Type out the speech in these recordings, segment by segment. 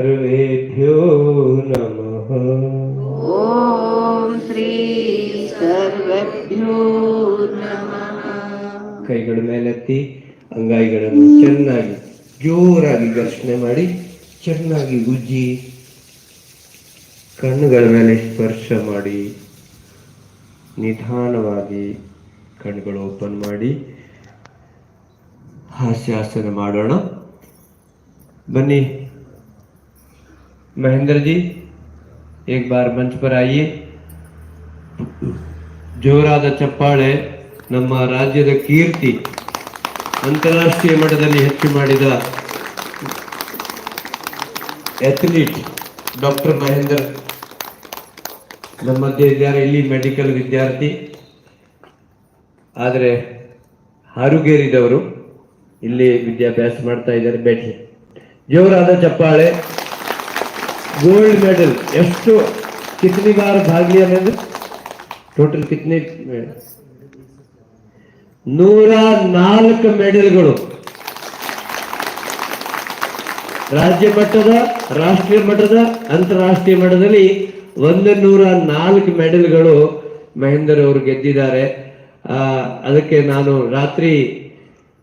ಸರ್ವೇಭ್ಯೋ ನಮಃ. ಓಂ ಶ್ರೀ ಸರ್ವೇಭ್ಯೋ ನಮಃ. ಕೈಗಳ ಮೇಲೆತ್ತಿ ಅಂಗೈಗಳನ್ನು ಚೆನ್ನಾಗಿ ಜೋರಾಗಿ ಘರ್ಷಣೆ ಮಾಡಿ ಚೆನ್ನಾಗಿ ಉಜ್ಜಿ ಕಣ್ಣುಗಳ ಮೇಲೆ ಸ್ಪರ್ಶ ಮಾಡಿ ನಿಧಾನವಾಗಿ ಕಣ್ಣುಗಳು ಓಪನ್ ಮಾಡಿ ಹಾಸ್ಯಾಸನ ಮಾಡೋಣ. ಬನ್ನಿ महेंद्र जी, एक बार मंच पर आइए. ಜೋರಾದ ಚಪ್ಪಾಳೆ. ನಮ್ಮ ರಾಜ್ಯದ ಕೀರ್ತಿ ಅಂತಾರಾಷ್ಟ್ರೀಯ ಮಟ್ಟದಲ್ಲಿ ಹೆಚ್ಚು ಮಾಡಿದ ಅಥ್ಲೀಟ್ ಡಾಕ್ಟರ್ ಮಹೇಂದ್ರ ನಮ್ಮ ಮಧ್ಯೆ ಇದ್ದಾರೆ. ಇಲ್ಲಿ ಮೆಡಿಕಲ್ ವಿದ್ಯಾರ್ಥಿ, ಆದರೆ ಹಾರುಗೇರಿದವರು, ಇಲ್ಲಿ ವಿದ್ಯಾಭ್ಯಾಸ ಮಾಡ್ತಾ ಇದ್ದಾರೆ. ಬೇಟಿ ಜೋರಾದ ಚಪ್ಪಾಳೆ. गोल्ड मेडल ಎಷ್ಟು कितनी बार भाग लिया मैंने? टोटल कितने? 104 ಮೆಡಲ್ಗಳು ರಾಜ್ಯ ಮಟ್ಟದ, ರಾಷ್ಟ್ರೀಯ ಮಟ್ಟದ, ಅಂತಾರಾಷ್ಟ್ರೀಯ ಮಟ್ಟದಲ್ಲಿ 104 ಮೆಡಲ್ಗಳು ಮಹೇಂದರ್ ಅವರು ಗೆದ್ದಿದ್ದಾರೆ. ಅದಕ್ಕೆ ನಾನು ರಾತ್ರಿ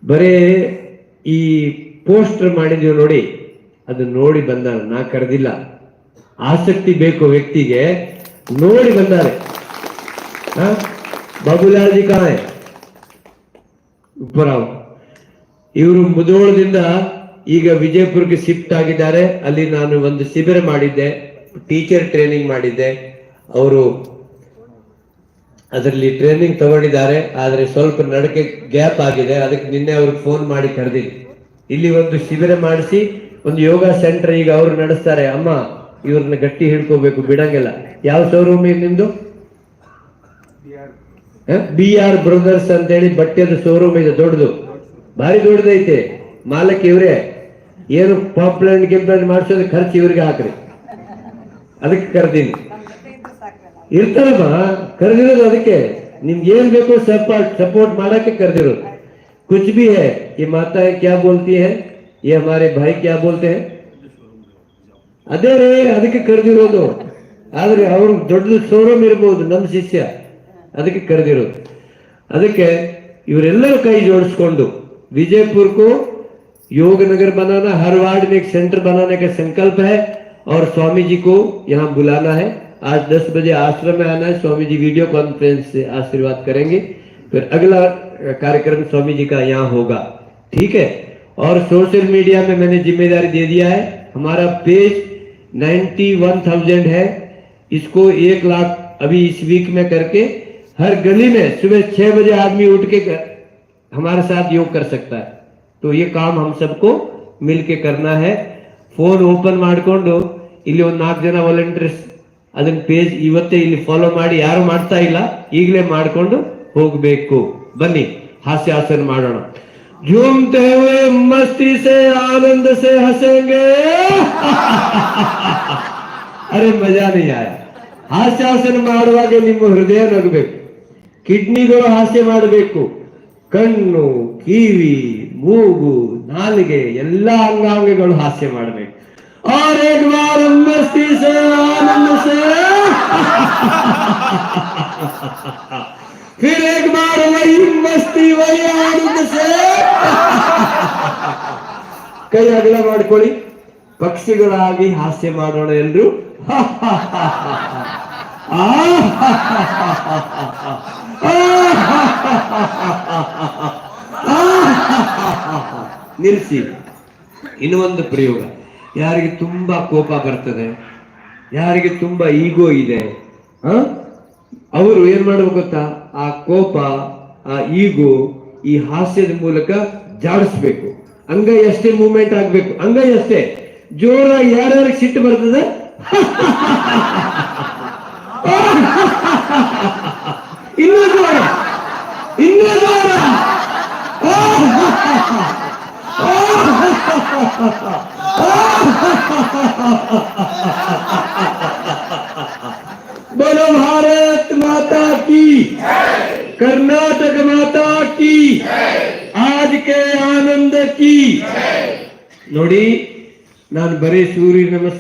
ಬರೇ ಈ ಪೋಸ್ಟರ್ ಮಾಡಿದೀವಿ ನೋಡಿ, ಅದು ನೋಡಿ ಬಂದಾರೆ, ನಾ ಕರೆದಿಲ್ಲ. ಆಸಕ್ತಿ ಬೇಕು ವ್ಯಕ್ತಿಗೆ, ನೋಡಿ ಬಂದಾರೆ. ಬಾಬುಲಾಲ್ ಜಿ ಕಾ ಹೈ? ಉಪ್ಪರಾವ್. ಇವರು ಮುಧೋಳದಿಂದ ಈಗ ವಿಜಯಪುರಕ್ಕೆ ಶಿಫ್ಟ್ ಆಗಿದ್ದಾರೆ. ಅಲ್ಲಿ ನಾನು ಒಂದು ಶಿಬಿರ ಮಾಡಿದ್ದೆ, ಟೀಚರ್ ಟ್ರೈನಿಂಗ್ ಮಾಡಿದ್ದೆ. ಅವರು ಅದರಲ್ಲಿ ಟ್ರೈನಿಂಗ್ ತಗೊಂಡಿದ್ದಾರೆ, ಆದ್ರೆ ಸ್ವಲ್ಪ ನಡಕೆ ಗ್ಯಾಪ್ ಆಗಿದೆ. ಅದಕ್ಕೆ ನಿನ್ನೆ ಅವ್ರಿಗೆ ಫೋನ್ ಮಾಡಿ ಕರೆದಿದ್ದೆ. ಇಲ್ಲಿ ಒಂದು ಶಿಬಿರ ಮಾಡಿಸಿ ಒಂದು ಯೋಗ ಸೆಂಟರ್ ಈಗ ಅವರು ನಡೆಸ್ತಾರೆ. ಅಮ್ಮ, ಇವ್ರನ್ನ ಗಟ್ಟಿ ಹಿಡ್ಕೋಬೇಕು, ಬಿಡಂಗಿಲ್ಲ. ಯಾವ ಶೋರೂಮ್ ನಿಮ್ದು? BR ಬ್ರದರ್ಸ್ ಅಂತೇಳಿ ಬಟ್ಟೆದ ಶೋರೂಮ್ ಇದೆ, ದೊಡ್ಡದು, ಭಾರಿ ದೊಡ್ಡದೈತೆ. ಮಾಲಕ್ ಇವ್ರೆ. ಏನು ಪಾಪ್ಲೆಂಟ್ ಗಿಂಪ್ಲೆಂಟ್ ಮಾಡಿಸೋದು ಖರ್ಚು ಇವ್ರಿಗೆ ಹಾಕ್ರಿ. ಅದಕ್ಕೆ ಕರೆದೀನಿ. ಇರ್ತಾರಮ್ಮ, ಕರೆದಿರೋದು ಅದಕ್ಕೆ. ನಿಮ್ಗೆ ಏನ್ ಬೇಕು ಸಪೋರ್ಟ್ ಮಾಡಕ್ಕೆ ಕರೆದಿರೋದು. ಕುಚ್ ಭಿ ಹೈ. ಈ ಮಾತಾएं क्या बोलती है, ये हमारे भाई क्या बोलते हैं, ಅದೇ ರೇ, ಅದಕ್ಕೆ ಕರೆದಿರೋದು. ಆದ್ರೆ ಅವ್ರು ದೊಡ್ಡ ಶೋರೂಮ್ ಇರ್ಬೋದು, ನಮ್ಮ ಶಿಷ್ಯ, ಅದಕ್ಕೆ ಕರೆದಿರೋದು. ಅದಕ್ಕೆ ಇವರೆಲ್ಲರೂ ಕೈ जोड़िसಕೊಂಡು विजयपुर को योग नगर बनाना, हर वार्ड में एक सेंटर बनाने का संकल्प है और स्वामी जी को यहाँ बुलाना है. आज 10 बजे आश्रम में आना है. स्वामी जी वीडियो कॉन्फ्रेंस से आशीर्वाद करेंगे. फिर अगला कार्यक्रम स्वामी जी का यहाँ होगा. ठीक है. और सोशल मीडिया में मैंने जिम्मेदारी दे दिया है. हमारा पेज 91,000 है. इसको 1 लाख अभी इस वीक में करके हर गली में सुबह 6 बजे आदमी उठ के हमारे साथ योग कर सकता है. तो ये काम हम सबको मिलके करना है. फोन ओपन ಮಾಡ್ಕೊಂಡು ಇಲ್ಲಿ ಒಂದು 4 ಜನ ವಾಲಂಟಿಯರ್ಸ್ ಅದನ್ನ ಪೇಜ್ ಇವತ್ತೇ ಇಲ್ಲಿ ಫಾಲೋ ಮಾಡಿ, ಯಾರು ಮಾಡ್ತಾ ಇಲ್ಲ ಈಗಲೇ ಮಾಡ್ಕೊಂಡು ಹೋಗಬೇಕು. ಬನ್ನಿ ಹಾಸ್ಯಾಸನ ಮಾಡೋಣ. झूमते हुए मस्ती से आनंद से हंसेंगे. अरे मजा नहीं आया. ಹಾಸ್ಯಾಸನ ಮಾಡುವಾಗ ನಿಮ್ಮ ಹೃದಯ ನಗಬೇಕು, ಕಿಡ್ನಿಗಳು ಹಾಸ್ಯ ಮಾಡಬೇಕು, ಕಣ್ಣು, ಕಿವಿ, ಮೂಗು, ನಾಲಿಗೆ ಎಲ್ಲ ಅಂಗಾಂಗಗಳು ಹಾಸ್ಯ ಮಾಡಬೇಕು. और एक बार मस्ती से आनंद से फिर एक बार वही मस्ती वही आनंद से. ಕೈ ಅಗಲ ಮಾಡ್ಕೊಳ್ಳಿ, ಪಕ್ಷಿಗಳಾಗಿ ಹಾಸ್ಯ ಮಾಡೋಣ ಎಲ್ರು. ನಿಲ್ಲಿಸಿ. ಇನ್ನು ಒಂದು ಪ್ರಯೋಗ. ಯಾರಿಗೆ ತುಂಬಾ ಕೋಪ ಬರ್ತದೆ, ಯಾರಿಗೆ ತುಂಬಾ ಈಗೋ ಇದೆ, ಅವರು ಏನ್ ಮಾಡ್ಬೇಕು ಗೊತ್ತಾ? ಆ ಕೋಪ, ಆ ಈಗೋ ಈ ಹಾಸ್ಯದ ಮೂಲಕ ಜಾಡಿಸ್ಬೇಕು. ಅಂಗೈ ಅಷ್ಟೇ ಮೂವ್ಮೆಂಟ್ ಆಗ್ಬೇಕು, ಅಂಗೈ ಅಷ್ಟೇ. ಜೋರಾಗಿ ಯಾರ್ಯಾರಿಗೆ ಸಿಟ್ಟು ಬರ್ತದೆ ಇನ್ನೂ ಜೋರ, ಇನ್ನೂ ಜೋರ. बोलो भारत माता की, कर्नाटक माता की, आज के आनंद की. ನೋಡಿ, ನಾನು ಬರೀ ಸೂರ್ಯ ನಮಸ್ಕಾರ